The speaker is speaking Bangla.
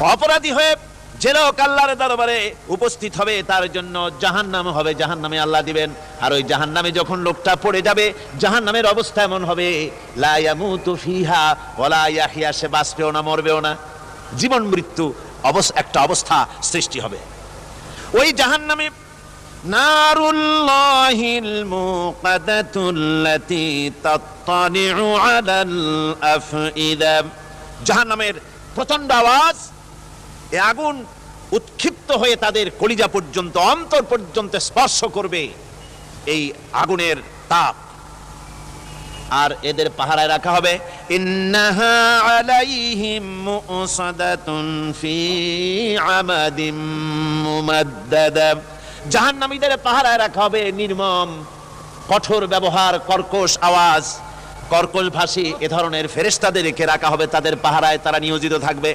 অপরাধী হয়ে যে লোক আল্লাহর দরবারে উপস্থিত হবে তার জন্য জাহান্নাম হবে, জাহান্নামে আল্লাহ দিবেন। আর ওই জাহান্নামে যখন লোকটা পড়ে যাবে, জাহান্নামের অবস্থা এমন হবে লা ইয়ামুতু ফিহা ওয়ালা ইয়াহইয়া, সে বাঁচবেও না মরবেও না, জীবন মৃত্যু একটা অবস্থা সৃষ্টি হবে। ওই জাহান্নামে নারুল্লাহিল মুকাদাতুল্লাতী তাত্তালিউ আলাল আফইদা, জাহান্নামের প্রচন্ড আওয়াজ, এই আগুন উৎক্ষিপ্ত হয়ে তাদের কলিজা পর্যন্ত, অন্তর পর্যন্ত স্পর্শ করবে এই আগুনের তাপ। আর এদের পাহারায় রাখা হবে ইন্নাহা আলাইহিম মুসাদাতুন ফি আমাদিম মুমাদ্দাদা, জাহান্নামীদের পাহারায় রাখা হবে নির্মম, কঠোর ব্যবহার, কর্কশ আওয়াজ, কর্কশ ভাষী এ ধরনের ফেরেশতাদেরকে রাখা হবে তাদের পাহারায়, তারা নিয়োজিত থাকবে।